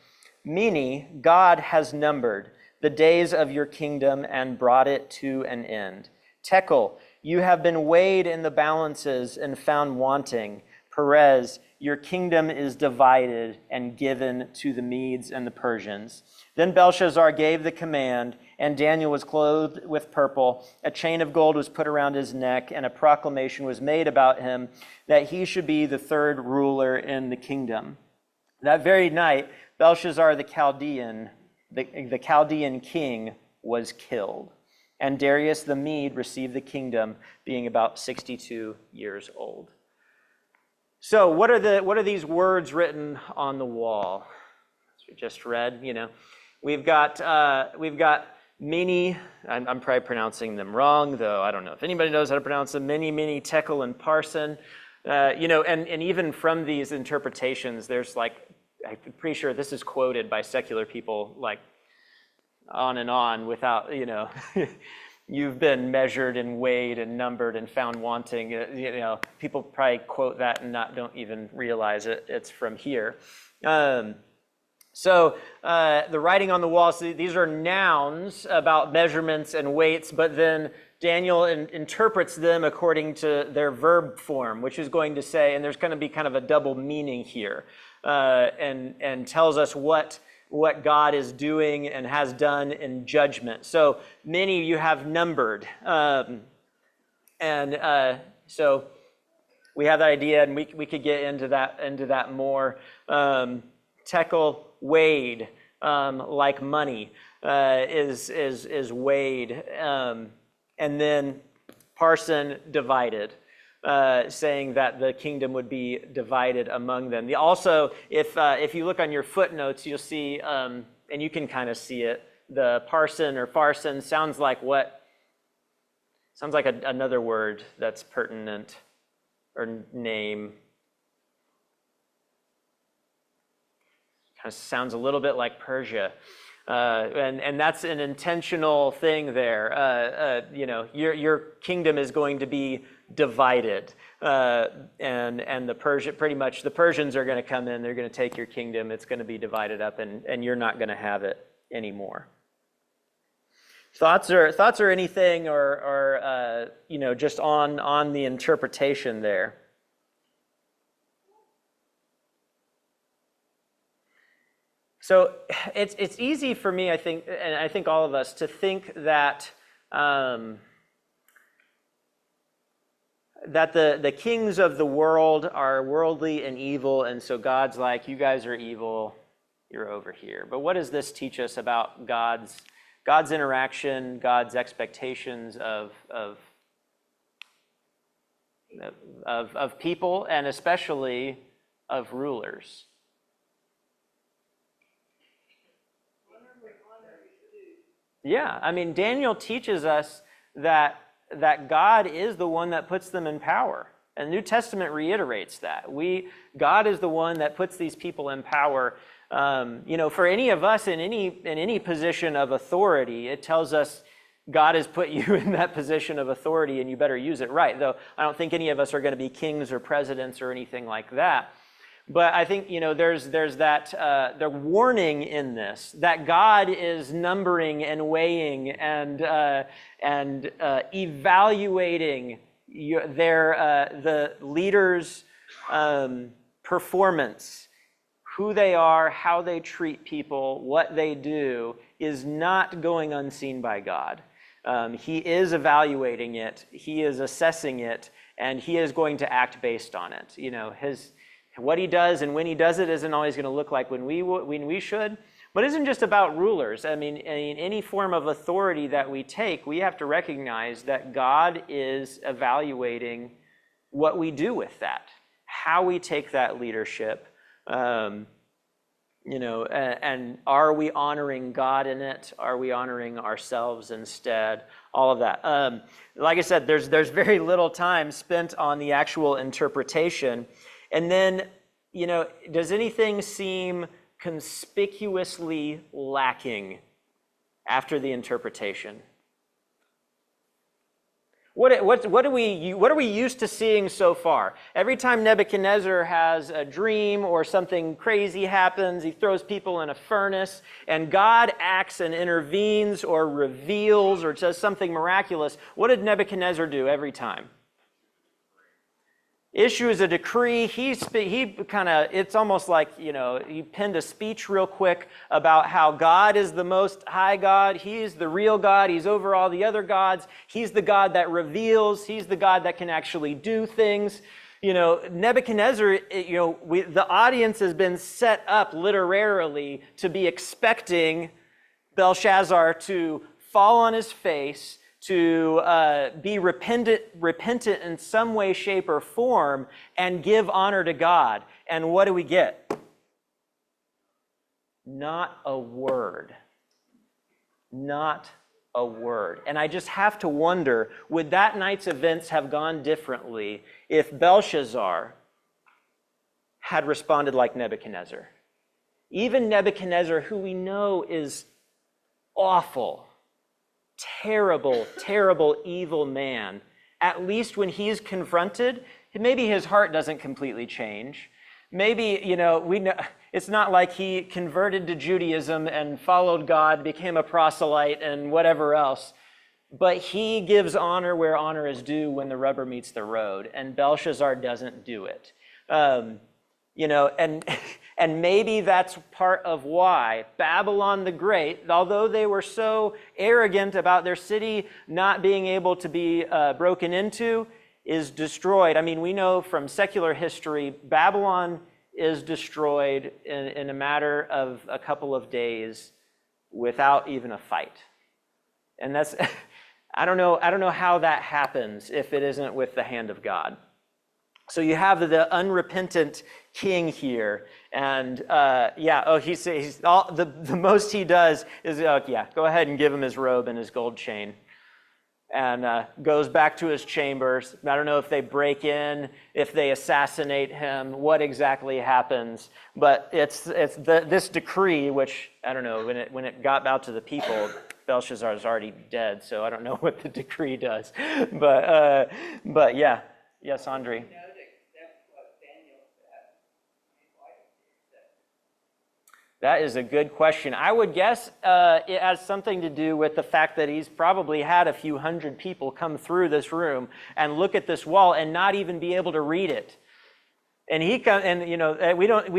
Mene, God has numbered the days of your kingdom and brought it to an end. Tekel, you have been weighed in the balances and found wanting. Perez, your kingdom is divided and given to the Medes and the Persians. Then Belshazzar gave the command, and Daniel was clothed with purple. A chain of gold was put around his neck, and a proclamation was made about him that he should be the third ruler in the kingdom. That very night, Belshazzar the Chaldean king, was killed, and Darius the Mede received the kingdom, being about 62 years old. So what are these words written on the wall? As we just read, we've got many. I'm probably pronouncing them wrong, though I don't know if anybody knows how to pronounce them. Mene, mene, tekel, and parsin. And even from these interpretations, there's I'm pretty sure this is quoted by secular people on and on without, you've been measured and weighed and numbered and found wanting. People probably quote that and don't even realize it's from here. So the writing on the wall, so these are nouns about measurements and weights, but then Daniel interprets them according to their verb form, which is going to say, and there's going to be kind of a double meaning here, and tells us what God is doing and has done in judgment. So many you have numbered. So we have the idea, and we could get into that more. Tekel, weighed, like money, is weighed. And then parson, divided, saying that the kingdom would be divided among them. Also, if you look on your footnotes, you'll see, and you can kind of see it, the parson or farson sounds like what? Sounds like another word that's pertinent, or name. Kind of sounds a little bit like Persia. And that's an intentional thing there. Your kingdom is going to be divided, and the Persians are going to come in. They're going to take your kingdom. It's going to be divided up, and you're not going to have it anymore. Thoughts or anything, or just on the interpretation there. So it's easy for me, I think, and I think all of us, to think that that the kings of the world are worldly and evil, and so God's like, you guys are evil, you're over here. But what does this teach us about God's interaction, God's expectations of people, and especially of rulers? Yeah, I mean, Daniel teaches us that God is the one that puts them in power. And the New Testament reiterates that. God is the one that puts these people in power. For any of us in any position of authority, it tells us God has put you in that position of authority and you better use it right. Though I don't think any of us are going to be kings or presidents or anything like that. But I think, there's that the warning in this, that God is numbering and weighing and evaluating the leaders' performance, who they are, how they treat people, what they do, is not going unseen by God. He is evaluating it, he is assessing it, and he is going to act based on it. What he does and when he does it isn't always going to look like when we should, but it isn't just about rulers. I mean, any form of authority that we take, we have to recognize that God is evaluating what we do with that, how we take that leadership, and are we honoring God in it? Are we honoring ourselves instead? All of that. Like I said, there's very little time spent on the actual interpretation. And then, does anything seem conspicuously lacking after the interpretation? What are we used to seeing so far? Every time Nebuchadnezzar has a dream or something crazy happens, he throws people in a furnace, and God acts and intervenes or reveals or does something miraculous. What did Nebuchadnezzar do every time? Issues a decree. He kind of, it's almost like, he penned a speech real quick about how God is the most high God. He's the real God. He's over all the other gods. He's the God that reveals. He's the God that can actually do things. Nebuchadnezzar, the audience has been set up literally to be expecting Belshazzar to fall on his face, to be repentant in some way, shape, or form, and give honor to God. And what do we get? Not a word. Not a word. And I just have to wonder, would that night's events have gone differently if Belshazzar had responded like Nebuchadnezzar? Even Nebuchadnezzar, who we know is awful, terrible, terrible, evil man, at least when he's confronted, maybe his heart doesn't completely change. Maybe, we know it's not like he converted to Judaism and followed God, became a proselyte and whatever else. But he gives honor where honor is due when the rubber meets the road, and Belshazzar doesn't do it. And maybe that's part of why Babylon the Great, although they were so arrogant about their city not being able to be broken into, is destroyed. I mean, we know from secular history, Babylon is destroyed in a matter of a couple of days without even a fight. And that's, I don't know how that happens if it isn't with the hand of God. So you have the unrepentant king here, and he's all the most he does is go ahead and give him his robe and his gold chain, and goes back to his chambers. I don't know if they break in, if they assassinate him, what exactly happens, but it's this decree, which I don't know when it got out to the people. Belshazzar is already dead, so I don't know what the decree does, but yeah, yes, Andre. That is a good question. I would guess it has something to do with the fact that he's probably had a few hundred people come through this room and look at this wall and not even be able to read it. And we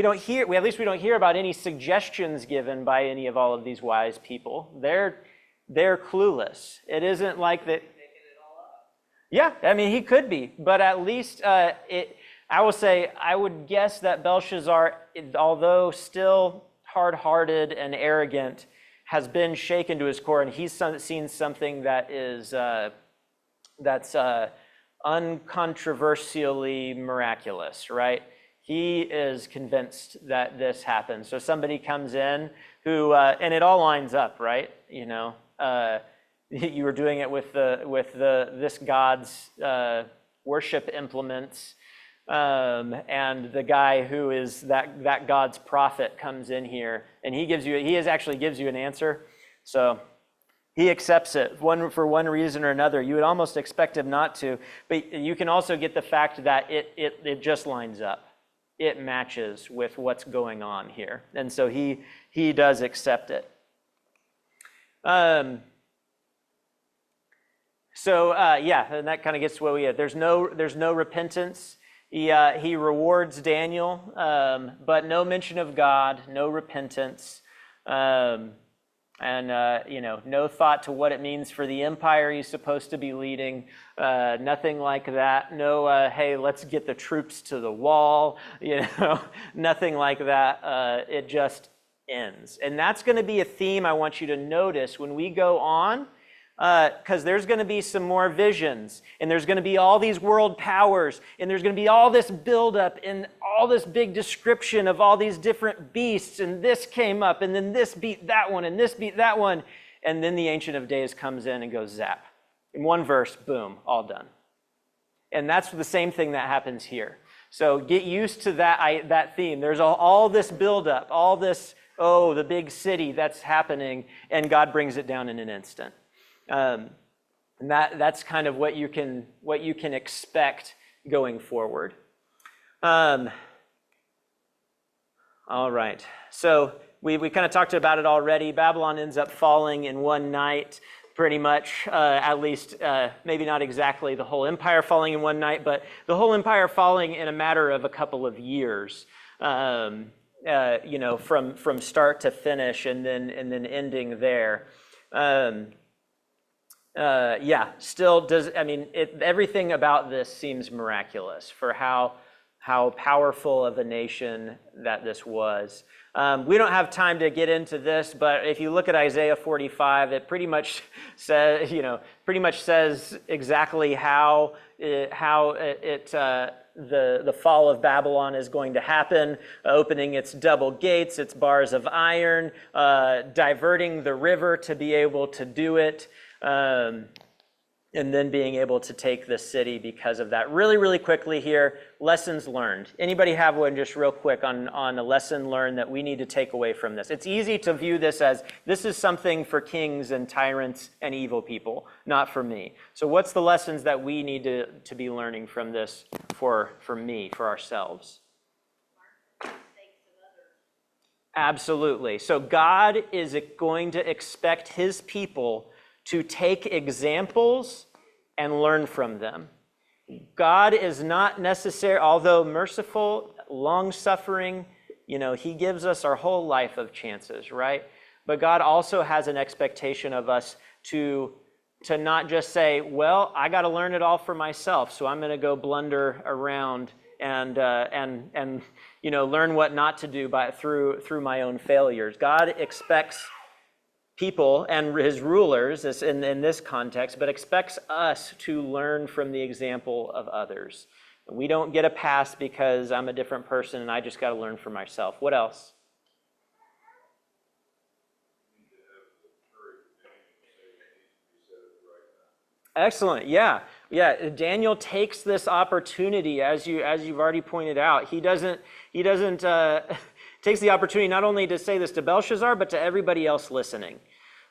don't hear about any suggestions given by any of all of these wise people. They're clueless. It isn't like that. Yeah, I mean, he could be, but at least I would guess that Belshazzar, although still hard-hearted and arrogant, has been shaken to his core, and he's seen something that is that's uncontroversially miraculous, right? He is convinced that this happens. So somebody comes in who, and it all lines up, right? You were doing it with this god's worship implements. And the guy who is that God's prophet comes in here, and he actually gives you an answer. So he accepts it for one reason or another. You would almost expect him not to, but you can also get the fact that it just lines up. It matches with what's going on here, and so he does accept it. And that kind of gets to what we had. There's no repentance. He rewards Daniel, but no mention of God, no repentance, and no thought to what it means for the empire he's supposed to be leading. Nothing like that. No, hey, let's get the troops to the wall. Nothing like that. It just ends, and that's going to be a theme I want you to notice when we go on. Because there's going to be some more visions, and there's going to be all these world powers, and there's going to be all this buildup and all this big description of all these different beasts, and this came up, and then this beat that one, and this beat that one, and then the Ancient of Days comes in and goes zap. In one verse, boom, all done. And that's the same thing that happens here. So get used to that theme. There's all this buildup, all this, the big city that's happening, and God brings it down in an instant. And that's kind of what you can expect going forward. All right. So we kind of talked about it already. Babylon ends up falling in one night, pretty much. At least maybe not exactly the whole empire falling in one night, but the whole empire falling in a matter of a couple of years. From start to finish, and then ending there. Still does. I mean, everything about this seems miraculous for how powerful of a nation that this was. We don't have time to get into this, but if you look at Isaiah 45, it pretty much says exactly how the fall of Babylon is going to happen, opening its double gates, its bars of iron, diverting the river to be able to do it. and then being able to take the city because of that. Really, really quickly here, lessons learned. Anybody have one just real quick on a lesson learned that we need to take away from this? It's easy to view this as, this is something for kings and tyrants and evil people, not for me. So what's the lessons that we need to be learning from this for me, for ourselves? Absolutely. So God is going to expect his people to take examples and learn from them. God is not necessary, although merciful, long-suffering, he gives us our whole life of chances, right? But God also has an expectation of us to not just say, well, I got to learn it all for myself, so I'm going to go blunder around and learn what not to do through my own failures. God expects people and his rulers in this context, but expects us to learn from the example of others. We don't get a pass because I'm a different person and I just got to learn for myself. What else? Excellent. Yeah. Daniel takes this opportunity, as you've already pointed out. He doesn't takes the opportunity not only to say this to Belshazzar, but to everybody else listening.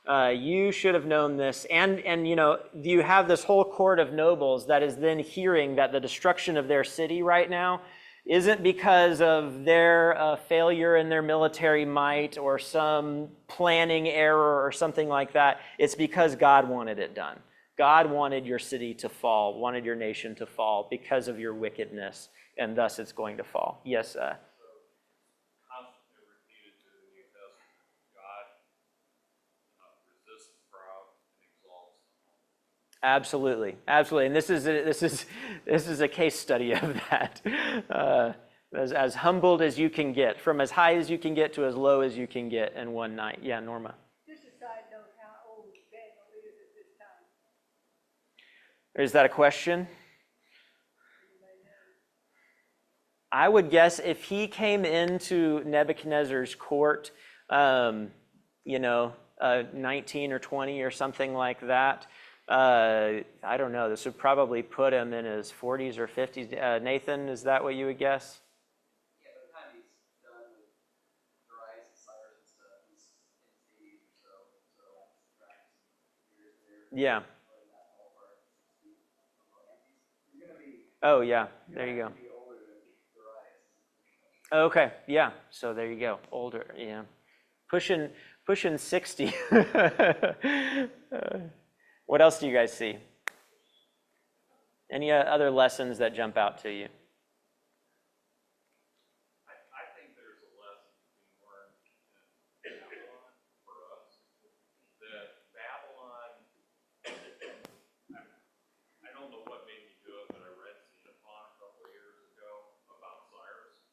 You should have known this. And you have this whole court of nobles that is then hearing that the destruction of their city right now isn't because of their failure in their military might or some planning error or something like that. It's because God wanted it done. God wanted your city to fall, wanted your nation to fall because of your wickedness, and thus it's going to fall. Yes, Constantly repeated through the New Testament, God resists the proud and exalts the humble. Absolutely. And this is a case study of that. As humbled as you can get, from as high as you can get to as low as you can get in one night. Yeah, Norma. Just a side note, how old Daniel is at this time? Is that a question? I would guess if he came into Nebuchadnezzar's court, 19 or 20 or something like that, I don't know. This would probably put him in his 40s or 50s. Nathan, is that what you would guess? Yeah, by the time he's done with Darius and Cyrus and stuff, he's in his 80s or so. So subtract some years there. Yeah. Put that all part, 60. He's going to be. Oh, yeah. There you go. Be older than Darius. Okay. Yeah. So there you go. Older. Yeah. Pushing 60. What else do you guys see? Any other lessons that jump out to you? I think there's a lesson being learned in Babylon for us. That Babylon, I don't know what made me do it, but I read Xenophon a couple of years ago about Cyrus,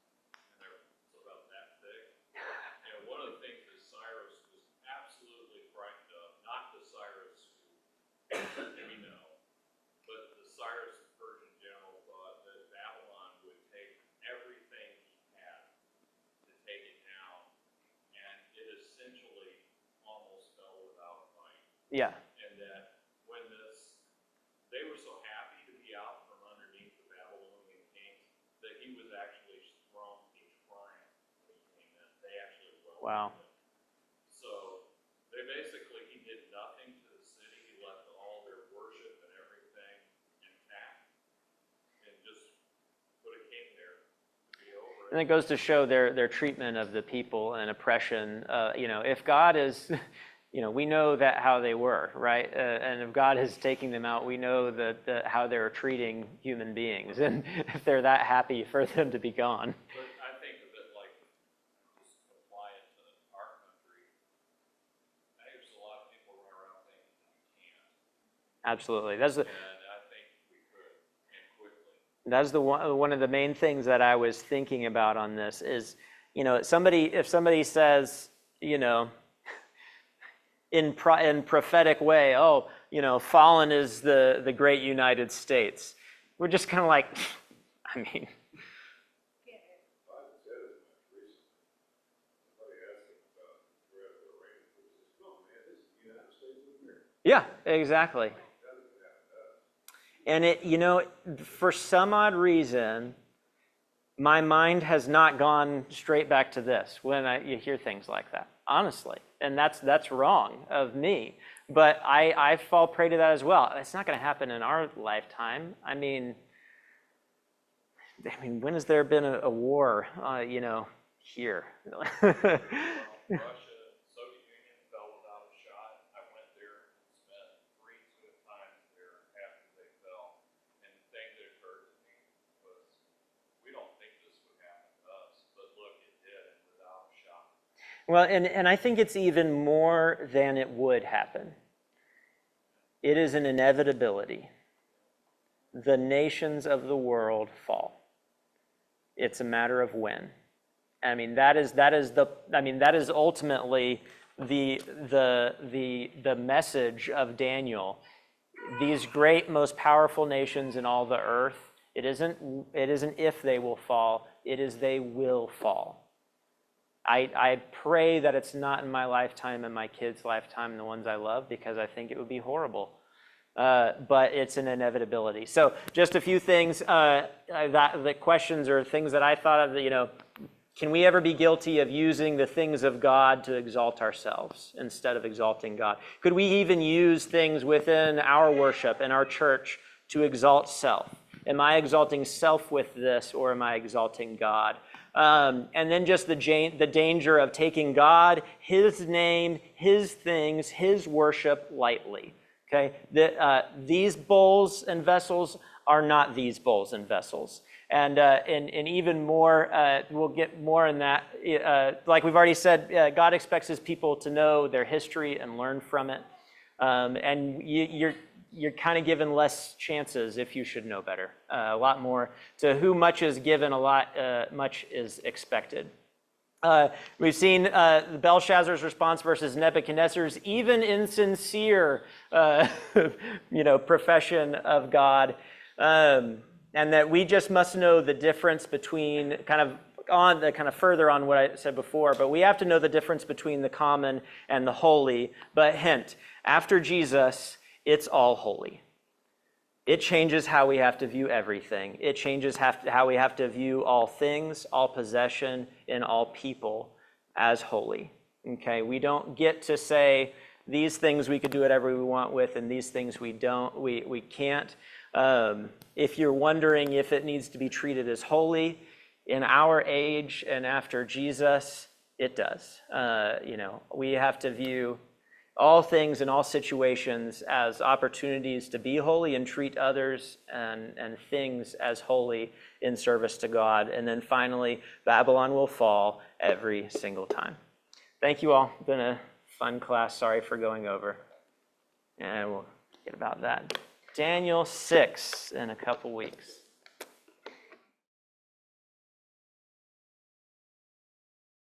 and they're about that thick. And one of the things that Cyrus was absolutely frightened of, not the Cyrus we know, but the Cyrus the Persian general thought that Babylon would take everything he had to take it down, and it essentially almost fell without fight. Yeah. And that when they were so happy to be out from underneath the Babylonian kings that he was actually thrown a triumph when he came in. They actually welcomed him. So they basically, he did nothing to the city. He left all their worship and everything intact and just put a king there to be over it. And it goes to show their treatment of the people and oppression. If God is, we know that how they were, right? And if God is taking them out, we know that how they're treating human beings. And if they're that happy for them to be gone. But I think of it like, just apply it to our country. I think there's a lot of people run around thinking you can't. Absolutely. And I think we could, and quickly. That's one of the main things that I was thinking about on this is, if somebody says, in prophetic way, fallen is the great United States. We're just kind of like, I mean. Yeah, exactly. And for some odd reason, my mind has not gone straight back to this when you hear things like that, honestly. And that's wrong of me. But I fall prey to that as well. It's not going to happen in our lifetime. I mean, when has there been a war, here? Russia, Soviet Union fell without a shot. I went there and spent 3 good times there after they fell. And the thing that occurred to me was, we don't think this would happen to us, but look, it did, and without a shot. Well, and I think it's even more than it would happen. It is an inevitability. The nations of the world fall. It's a matter of when. I mean, that is ultimately the message of Daniel. These great, most powerful nations in all the earth, it isn't if they will fall, it is they will fall. I pray that it's not in my lifetime and my kids' lifetime and the ones I love, because I think it would be horrible. But it's an inevitability. So just a few things, the questions or things that I thought of, can we ever be guilty of using the things of God to exalt ourselves instead of exalting God? Could we even use things within our worship and our church to exalt self? Am I exalting self with this, or am I exalting God? And then just the danger of taking God, His name, His things, His worship lightly. Okay, these bowls and vessels are not these bowls and vessels. And even more, we'll get more in that. Like we've already said, God expects His people to know their history and learn from it. And you're kind of given less chances if you should know better. A lot more. To whom much is given, much is expected. We've seen Belshazzar's response versus Nebuchadnezzar's even insincere, profession of God, and that we just must know the difference between kind of further on what I said before. But we have to know the difference between the common and the holy. But hint: after Jesus, it's all holy. It changes how we have to view everything. It changes how we have to view all things, all possession, and all people as holy. Okay, we don't get to say these things we could do whatever we want with, and these things we don't. We can't. If you're wondering if it needs to be treated as holy, in our age and after Jesus, it does. We have to view all things in all situations as opportunities to be holy and treat others and things as holy in service to God. And then finally, Babylon will fall every single time. Thank you all. Been a fun class. Sorry for going over. And we'll get about that. Daniel 6 in a couple weeks.